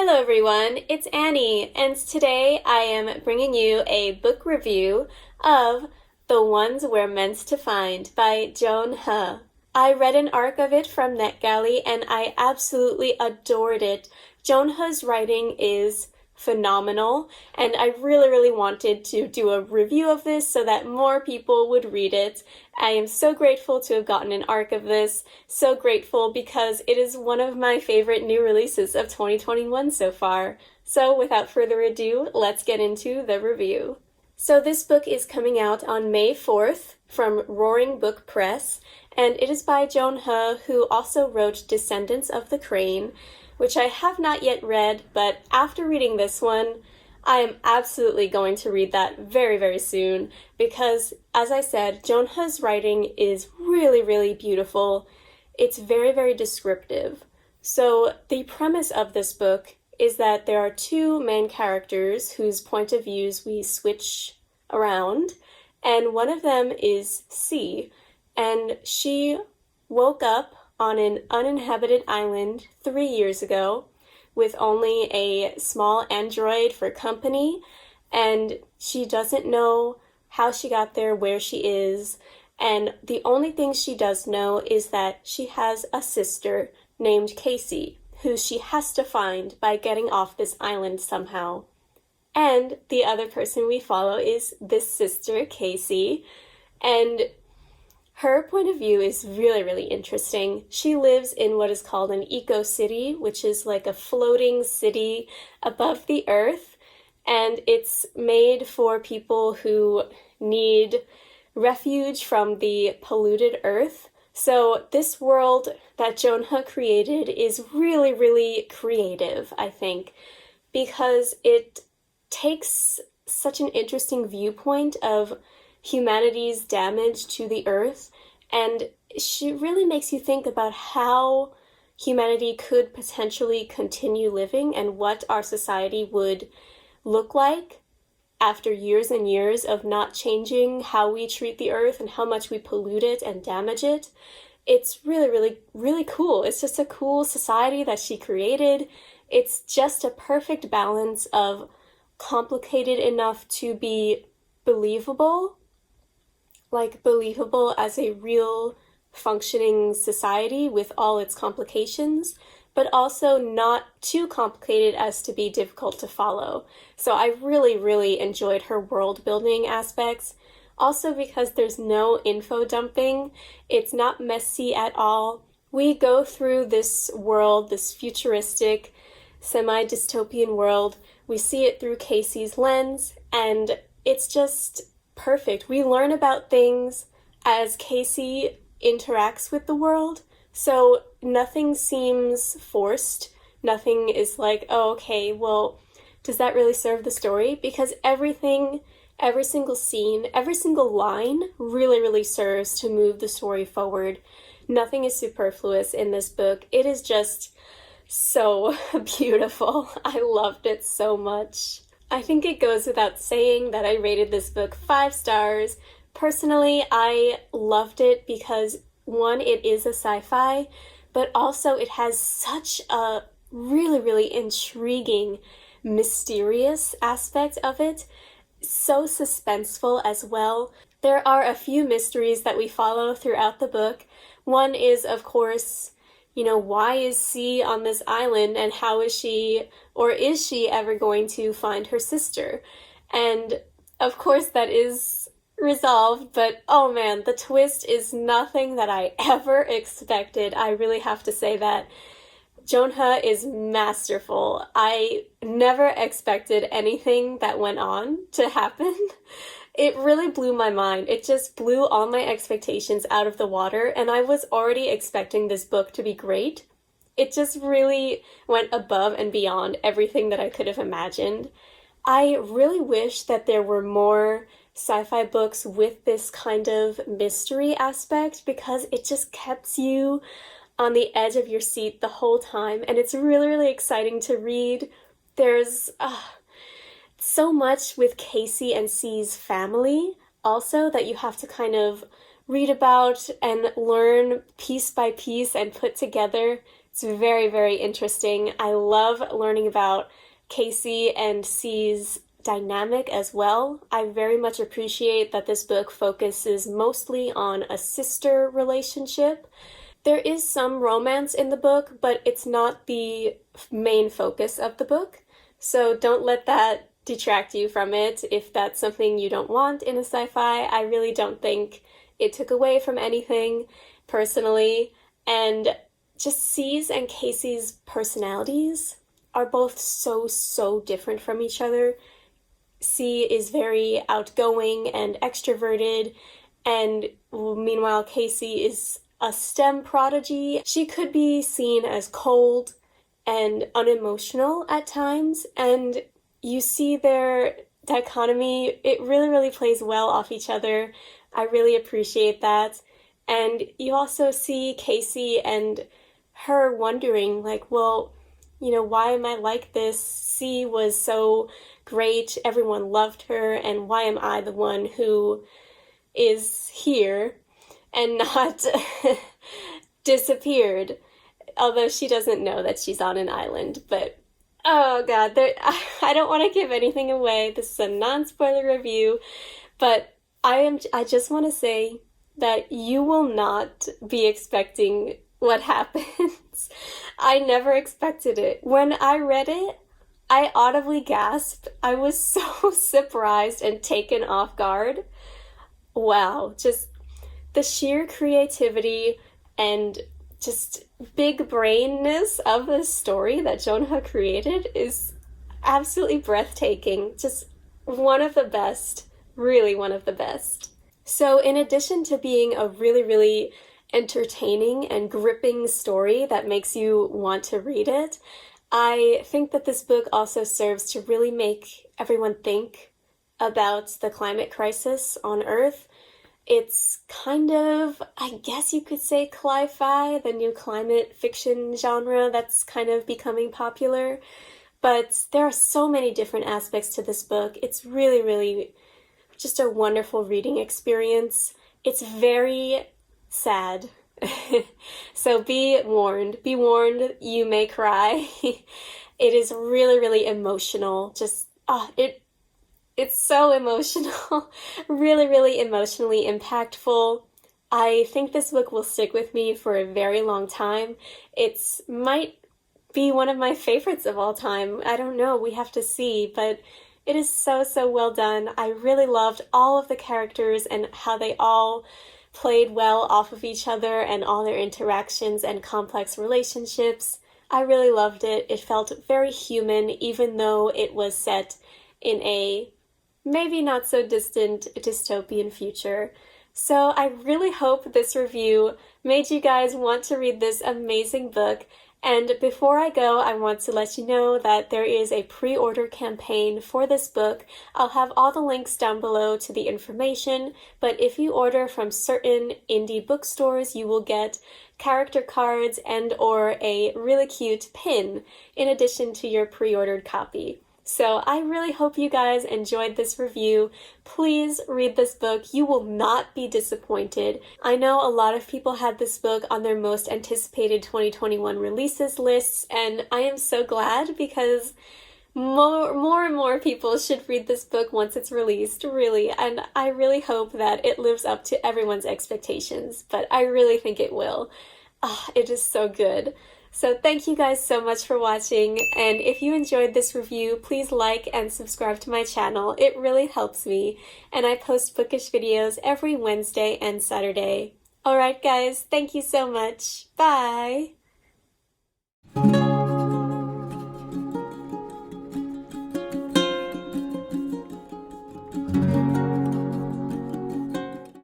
Hello everyone, it's Annie, and today I am bringing you a book review of The Ones We're Meant to Find by Joan He. I read an arc of it from Netgalley and I absolutely adored it. Joan He's writing is phenomenal, and I really wanted to do a review of this so that more people would read it. I am so grateful to have gotten an arc of this, so grateful because it is one of my favorite new releases of 2021 so far. So without further ado, let's get into the review. So this book is coming out on May 4th from Roaring Book Press, and it is by Joan He, who also wrote Descendants of the Crane, which I have not yet read, but after reading this one, I am absolutely going to read that very soon because, as I said, Joan He's writing is really beautiful. It's very descriptive. So the premise of this book is that there are two main characters whose point of views we switch around, and one of them is C, and she woke up on an uninhabited island 3 years ago with only a small android for company, and she doesn't know how she got there, where she is, and the only thing she does know is that she has a sister named Casey, who she has to find by getting off this island somehow. And the other person we follow is this sister, Casey, and her point of view is really interesting. She lives in what is called an eco-city, which is like a floating city above the earth, and it's made for people who need refuge from the polluted earth. So this world that Joan He created is really creative, I think, because it takes such an interesting viewpoint of humanity's damage to the earth, and she really makes you think about how humanity could potentially continue living and what our society would look like after years and years of not changing how we treat the earth and how much we pollute it and damage it. It's really cool. It's just a cool society that she created. It's just a perfect balance of complicated enough to be believable, like believable as a real functioning society with all its complications, but also not too complicated as to be difficult to follow. So I really enjoyed her world building aspects. Also because there's no info dumping, it's not messy at all. We go through this world, this futuristic, semi-dystopian world. We see it through Casey's lens, and it's just perfect. We learn about things as Casey interacts with the world, so nothing seems forced. Nothing is like, oh, okay, well, does that really serve the story? Because everything, every single scene, every single line really serves to move the story forward. Nothing is superfluous in this book. It is just so beautiful. I loved it so much. I think it goes without saying that I rated this book 5 stars. Personally, I loved it because, one, it is a sci-fi, but also it has such a really intriguing, mysterious aspect of it. So suspenseful as well. There are a few mysteries that we follow throughout the book. One is, of course, why is C on this island, and how is she, or is she ever going to find her sister? And of course that is resolved, but oh man, the twist is nothing that I ever expected. I really have to say that. Joan He is masterful. I never expected anything that went on to happen. It really blew my mind. It just blew all my expectations out of the water, and I was already expecting this book to be great. It just really went above and beyond everything that I could have imagined. I really wish that there were more sci-fi books with this kind of mystery aspect, because it just keeps you on the edge of your seat the whole time, and it's really exciting to read. There's so much with Casey and C's family also that you have to kind of read about and learn piece by piece and put together It's very, very interesting. I love learning about Casey and C's dynamic as well. I very much appreciate that this book focuses mostly on a sister relationship. There is some romance in the book, but it's not the main focus of the book. So don't let that detract you from it if that's something you don't want in a sci-fi. I really don't think it took away from anything personally. And just C's and Casey's personalities are both so different from each other. C is very outgoing and extroverted, and meanwhile Casey is a STEM prodigy. She could be seen as cold and unemotional at times, and you see their dichotomy. It really plays well off each other. I really appreciate that. And you also see Casey and her wondering, like, well, you know, why am I like this? C was so great, everyone loved her, and why am I the one who is here and not disappeared? Although she doesn't know that she's on an island, but oh god, I don't want to give anything away. This is a non-spoiler review, but I just want to say that you will not be expecting what happens. I never expected it. When I read it, I audibly gasped. I was so surprised and taken off guard. Wow, just the sheer creativity and just big brainness of this story that Joan He created is absolutely breathtaking. Just one of the best, really one of the best. So in addition to being a really entertaining and gripping story that makes you want to read it, I think that this book also serves to really make everyone think about the climate crisis on Earth. It's kind of, I guess you could say, cli-fi, the new climate fiction genre that's kind of becoming popular. But there are so many different aspects to this book. It's really just a wonderful reading experience. It's very sad. So be warned, you may cry. It is really emotional. Just, it's so emotional. really emotionally impactful. I think this book will stick with me for a very long time. It's might be one of my favorites of all time. I don't know, we have to see, but it is so well done. I really loved all of the characters and how they all played well off of each other and all their interactions and complex relationships. I really loved it. It felt very human, even though it was set in a maybe not so distant dystopian future. So I really hope this review made you guys want to read this amazing book. And before I go, I want to let you know that there is a pre-order campaign for this book. I'll have all the links down below to the information, but if you order from certain indie bookstores, you will get character cards and or a really cute pin in addition to your pre-ordered copy. So I really hope you guys enjoyed this review. Please read this book. You will not be disappointed. I know a lot of people had this book on their most anticipated 2021 releases lists, and I am so glad because more and more people should read this book once it's released, really, and I really hope that it lives up to everyone's expectations, but I really think it will. It is so good. So thank you guys so much for watching, and if you enjoyed this review, please like and subscribe to my channel. It really helps me, and I post bookish videos every Wednesday and Saturday. Alright guys, thank you so much. Bye!